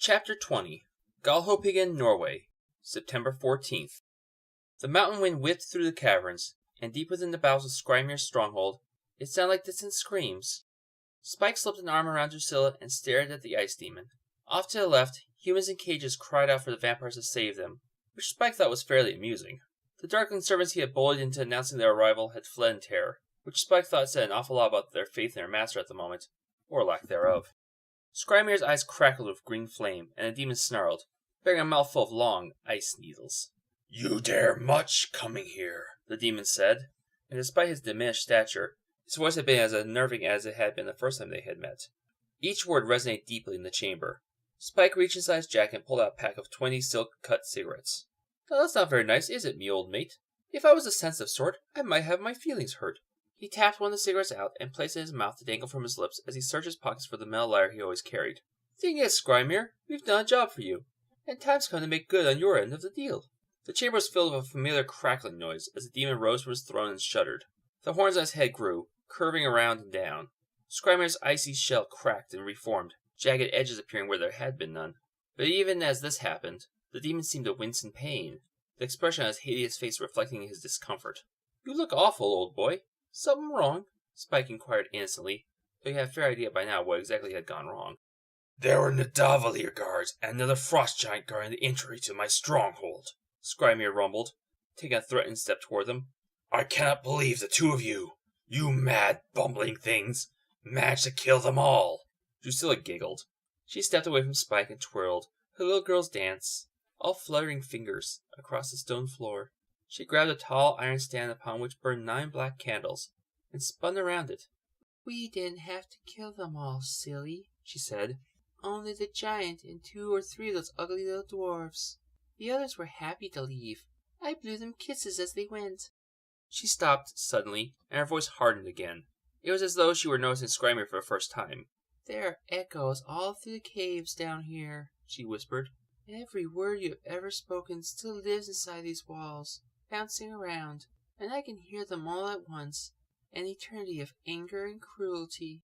Chapter 20 Galhopigan, Norway, September 14th. The mountain wind whipped through the caverns, and deep within the bowels of Scrimir's stronghold, it sounded like distant screams. Spike slipped an arm around Drusilla and stared at the ice demon. Off to the left, humans in cages cried out for the vampires to save them, which Spike thought was fairly amusing. The darkling servants he had bullied into announcing their arrival had fled in terror, which Spike thought said an awful lot about their faith in their master at the moment, or lack thereof. Scrimir's eyes crackled with green flame, and the demon snarled, bearing a mouthful of long ice needles. "You dare much coming here," the demon said, and despite his diminished stature, his voice had been as unnerving as it had been the first time they had met. Each word resonated deeply in the chamber. Spike reached inside his jacket and pulled out a pack of 20 silk-cut cigarettes. "Now that's not very nice, is it, me old mate? If I was a sensitive sort, I might have my feelings hurt." He tapped one of the cigarettes out and placed it in his mouth to dangle from his lips as he searched his pockets for the metal lighter he always carried. "Thing is, Scrimir, we've done a job for you, and time's come to make good on your end of the deal." The chamber was filled with a familiar crackling noise as the demon rose from his throne and shuddered. The horns on his head grew, curving around and down. Scrimir's icy shell cracked and reformed, jagged edges appearing where there had been none. But even as this happened, the demon seemed to wince in pain, the expression on his hideous face reflecting his discomfort. "You look awful, old boy. Something wrong?" Spike inquired innocently, though he had a fair idea by now what exactly had gone wrong. "There were Nidavellir guards and another frost giant guarding the entry to my stronghold," Scrimir rumbled, taking a threatening step toward them. "I cannot believe the two of you mad, bumbling things, managed to kill them all." Drusilla giggled. She stepped away from Spike and twirled, her little girl's dance, all fluttering fingers, across the stone floor. She grabbed a tall iron stand upon which burned 9 black candles, and spun around it. "We didn't have to kill them all, silly," she said. "Only the giant and 2 or 3 of those ugly little dwarves. The others were happy to leave. I blew them kisses as they went." She stopped suddenly, and her voice hardened again. It was as though she were noticing Scrimir for the first time. "There are echoes all through the caves down here," she whispered. "Every word you have ever spoken still lives inside these walls, bouncing around, and I can hear them all at once. An eternity of anger and cruelty."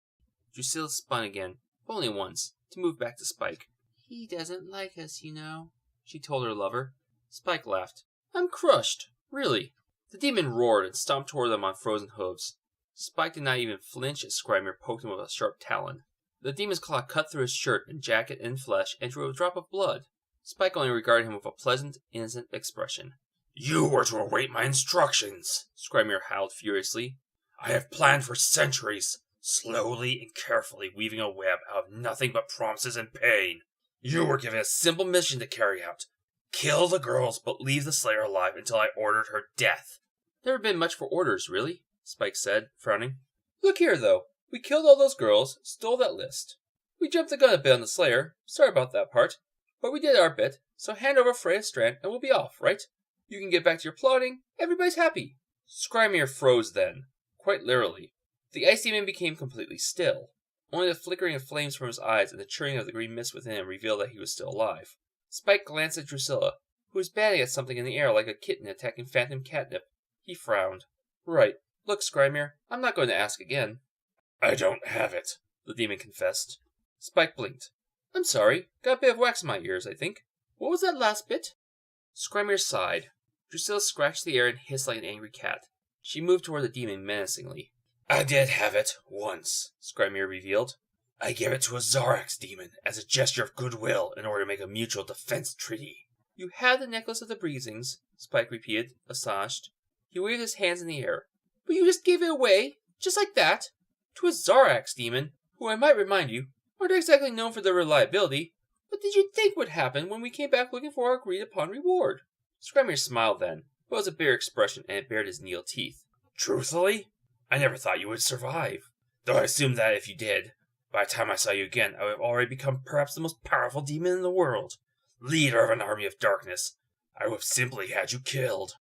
Drusilla spun again, but only once, to move back to Spike. "He doesn't like us, you know," she told her lover. Spike laughed. "I'm crushed, really." The demon roared and stomped toward them on frozen hooves. Spike did not even flinch as Scrimir poked him with a sharp talon. The demon's claw cut through his shirt and jacket and flesh and drew a drop of blood. Spike only regarded him with a pleasant, innocent expression. "You were to await my instructions," Scrimir howled furiously. "I have planned for centuries, slowly and carefully weaving a web out of nothing but promises and pain. You were given a simple mission to carry out. Kill the girls, but leave the Slayer alive until I ordered her death." "Never been much for orders, really," Spike said, frowning. "Look here, though. We killed all those girls, stole that list. We jumped the gun a bit on the Slayer. Sorry about that part. But we did our bit, so hand over Freya Strand and we'll be off, right? You can get back to your plotting. Everybody's happy." Scrimir froze then, quite literally. The ice demon became completely still. Only the flickering of flames from his eyes and the churning of the green mist within him revealed that he was still alive. Spike glanced at Drusilla, who was batting at something in the air like a kitten attacking phantom catnip. He frowned. "Right. Look, Scrimir, I'm not going to ask again." "I don't have it," the demon confessed. Spike blinked. "I'm sorry. Got a bit of wax in my ears, I think. What was that last bit?" Scrimir sighed. Drusilla scratched the air and hissed like an angry cat. She moved toward the demon menacingly. "I did have it, once," Scrimir revealed. "I gave it to a Zarax demon as a gesture of goodwill in order to make a mutual defense treaty." "You had the necklace of the breezings," Spike repeated, astonished. He waved his hands in the air. "But you just gave it away, just like that, to a Zarax demon, who, I might remind you, aren't exactly known for their reliability. What did you think would happen when we came back looking for our agreed-upon reward?" Scrimir smiled then, but it was a bitter expression, and it bared his needle teeth. "Truthfully, I never thought you would survive, though I assumed that if you did, by the time I saw you again, I would have already become perhaps the most powerful demon in the world, leader of an army of darkness. I would have simply had you killed."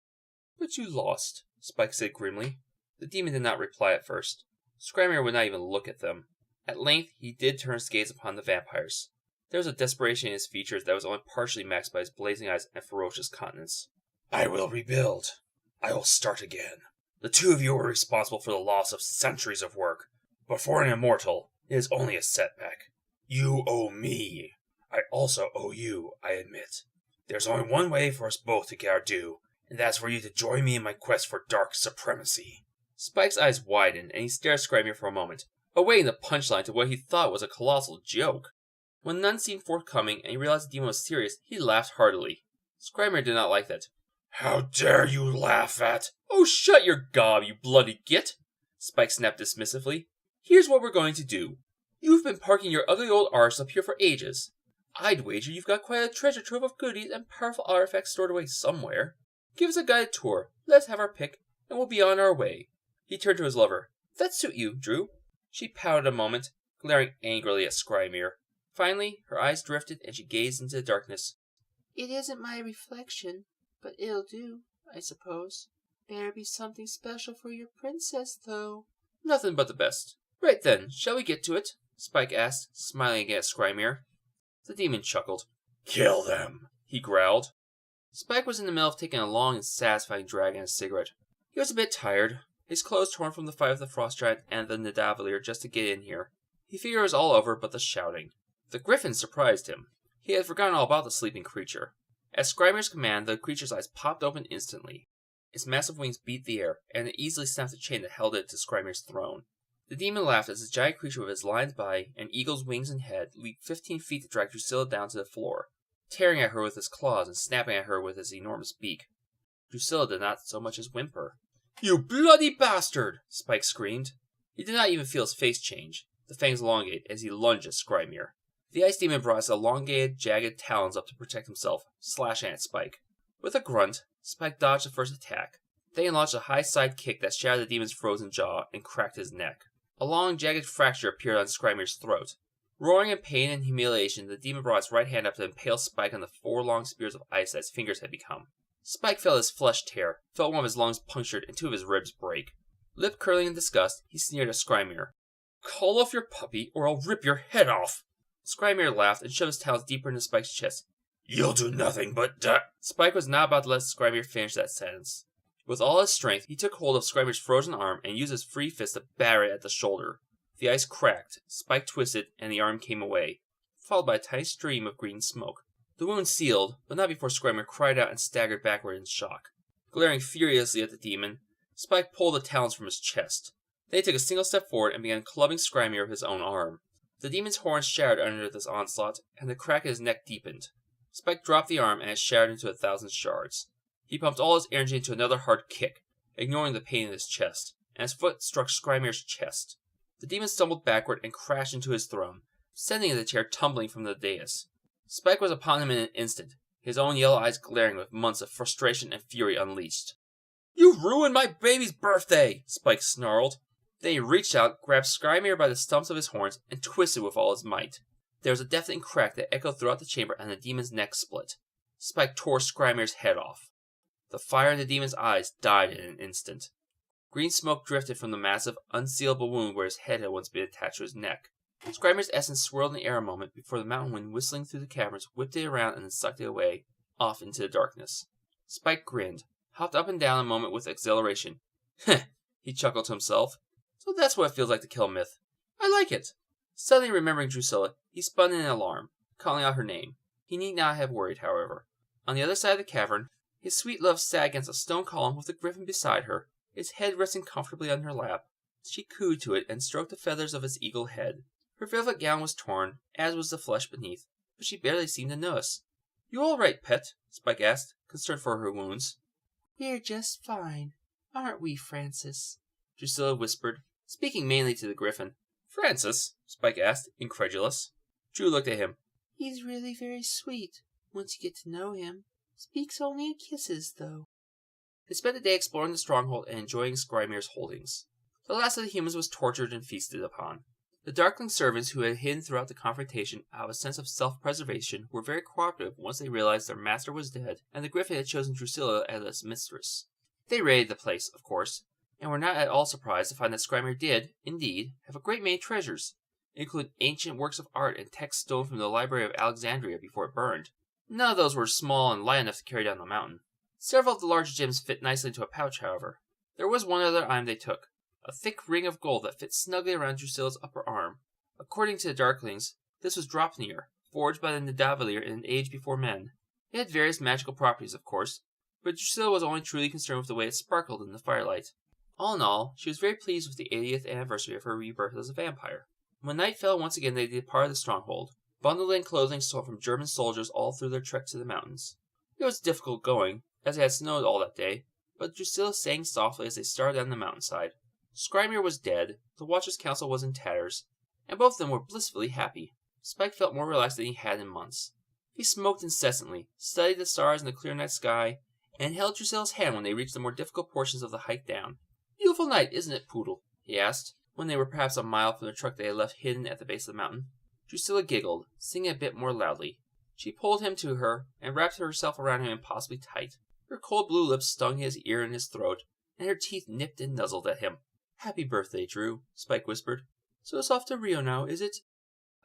"But you lost," Spike said grimly. The demon did not reply at first. Scrimir would not even look at them. At length, he did turn his gaze upon the vampires. There was a desperation in his features that was only partially matched by his blazing eyes and ferocious countenance. "I will rebuild. I will start again. The two of you were responsible for the loss of centuries of work, but for an immortal, it is only a setback. You owe me. I also owe you, I admit. There's only one way for us both to get our due, and that's for you to join me in my quest for dark supremacy. Spike's eyes widened, and he stared at Scrimer for a moment, awaiting the punchline to what he thought was a colossal joke. When none seemed forthcoming, and he realized the demon was serious, he laughed heartily. Scrimer did not like that. How dare you laugh at... Oh, shut your gob, you bloody git! Spike snapped dismissively. Here's what we're going to do. You've been parking your ugly old arse up here for ages. I'd wager you've got quite a treasure trove of goodies and powerful artifacts stored away somewhere. Give us a guided tour, let's have our pick, and we'll be on our way. He turned to his lover. That suit you, Drew? She pouted a moment, glaring angrily at Skrymir. Finally, her eyes drifted and she gazed into the darkness. It isn't my reflection, but it'll do, I suppose. Better be something special for your princess, though. Nothing but the best. Right then, shall we get to it? Spike asked, smiling again at Skrymir. The demon chuckled. Kill them, he growled. Spike was in the middle of taking a long and satisfying drag on a cigarette. He was a bit tired, his clothes torn from the fight with the Frost Giant and the Nidavellir just to get in here. He figured it was all over but the shouting. The griffin surprised him. He had forgotten all about the sleeping creature. At Skrymir's command, the creature's eyes popped open instantly. Its massive wings beat the air, and it easily snapped the chain that held it to Skrymir's throne. The demon laughed as the giant creature with its lion's body and eagle's wings and head leaped 15 feet to drag Drusilla down to the floor, tearing at her with its claws and snapping at her with its enormous beak. Drusilla did not so much as whimper. You bloody bastard! Spike screamed. He did not even feel his face change. The fangs elongated as he lunged at Skrymir. The ice demon brought his elongated, jagged talons up to protect himself, slashing at Spike. With a grunt, Spike dodged the first attack. Then he launched a high side kick that shattered the demon's frozen jaw and cracked his neck. A long, jagged fracture appeared on Skrymir's throat. Roaring in pain and humiliation, the demon brought his right hand up to impale Spike on the 4 long spears of ice that his fingers had become. Spike felt his flesh tear, felt one of his lungs punctured and 2 of his ribs break. Lip curling in disgust, he sneered at Skrymir. Call off your puppy, or I'll rip your head off! Skrymir laughed and shoved his talons deeper into Spike's chest. You'll do nothing but Spike was not about to let Skrymir finish that sentence. With all his strength, he took hold of Skrymir's frozen arm and used his free fist to batter it at the shoulder. The ice cracked, Spike twisted, and the arm came away, followed by a tiny stream of green smoke. The wound sealed, but not before Skrymir cried out and staggered backward in shock. Glaring furiously at the demon, Spike pulled the talons from his chest. Then he took a single step forward and began clubbing Skrymir with his own arm. The demon's horns shattered under this onslaught, and the crack in his neck deepened. Spike dropped the arm and it shattered into 1,000 shards. He pumped all his energy into another hard kick, ignoring the pain in his chest, and his foot struck Skrymir's chest. The demon stumbled backward and crashed into his throne, sending the chair tumbling from the dais. Spike was upon him in an instant, his own yellow eyes glaring with months of frustration and fury unleashed. You ruined my baby's birthday! Spike snarled. Then he reached out, grabbed Skrymir by the stumps of his horns, and twisted with all his might. There was a deafening crack that echoed throughout the chamber, and the demon's neck split. Spike tore Skrymir's head off. The fire in the demon's eyes died in an instant. Green smoke drifted from the massive, unsealable wound where his head had once been attached to his neck. Skrymir's essence swirled in the air a moment before the mountain wind whistling through the caverns whipped it around and then sucked it away, off into the darkness. Spike grinned, hopped up and down a moment with exhilaration. Heh, he chuckled to himself. So that's what it feels like to kill a myth. I like it. Suddenly remembering Drusilla, he spun in alarm, calling out her name. He need not have worried, however. On the other side of the cavern, his sweet love sat against a stone column with the griffin beside her, his head resting comfortably on her lap. She cooed to it and stroked the feathers of its eagle head. Her velvet gown was torn, as was the flesh beneath, but she barely seemed to notice. You all right, pet? Spike asked, concerned for her wounds. We're just fine, aren't we, Francis? Drusilla whispered, speaking mainly to the griffin. Francis? Spike asked, incredulous. Drew looked at him. He's really very sweet, once you get to know him. Speaks only in kisses, though. They spent the day exploring the stronghold and enjoying Skrymir's holdings. The last of the humans was tortured and feasted upon. The Darkling servants who had hidden throughout the confrontation out of a sense of self-preservation were very cooperative once they realized their master was dead and the griffin had chosen Drusilla as its mistress. They raided the place, of course, and were not at all surprised to find that Skrymir did, indeed, have a great many treasures, including ancient works of art and text stolen from the Library of Alexandria before it burned. None of those were small and light enough to carry down the mountain. Several of the large gems fit nicely into a pouch, however. There was one other item they took, a thick ring of gold that fit snugly around Drusilla's upper arm. According to the Darklings, this was Dropnir, forged by the Nidavellir in an age before men. It had various magical properties, of course, but Drusilla was only truly concerned with the way it sparkled in the firelight. All in all, she was very pleased with the 80th anniversary of her rebirth as a vampire. When night fell once again, they departed the stronghold, bundled in clothing stolen from German soldiers all through their trek to the mountains. It was difficult going, as it had snowed all that day, but Drusilla sang softly as they started down the mountainside. Skrymir was dead, the Watcher's Council was in tatters, and both of them were blissfully happy. Spike felt more relaxed than he had in months. He smoked incessantly, studied the stars in the clear night sky, and held Drusilla's hand when they reached the more difficult portions of the hike down. "Beautiful night, isn't it, Poodle?" he asked, when they were perhaps a mile from the truck they had left hidden at the base of the mountain. Drusilla giggled, singing a bit more loudly. She pulled him to her and wrapped herself around him impossibly tight. Her cold blue lips stung his ear and his throat, and her teeth nipped and nuzzled at him. "Happy birthday, Drew," Spike whispered. "So it's off to Rio now, is it?"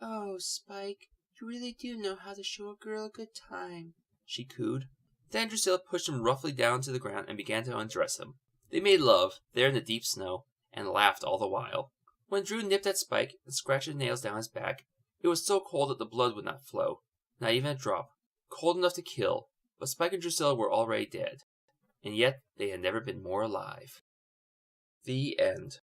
"Oh, Spike, you really do know how to show a girl a good time," she cooed. Then Drusilla pushed him roughly down to the ground and began to undress him. They made love, there in the deep snow, and laughed all the while. When Drew nipped at Spike and scratched his nails down his back, it was so cold that the blood would not flow, not even a drop. Cold enough to kill, but Spike and Drusilla were already dead. And yet they had never been more alive. The end.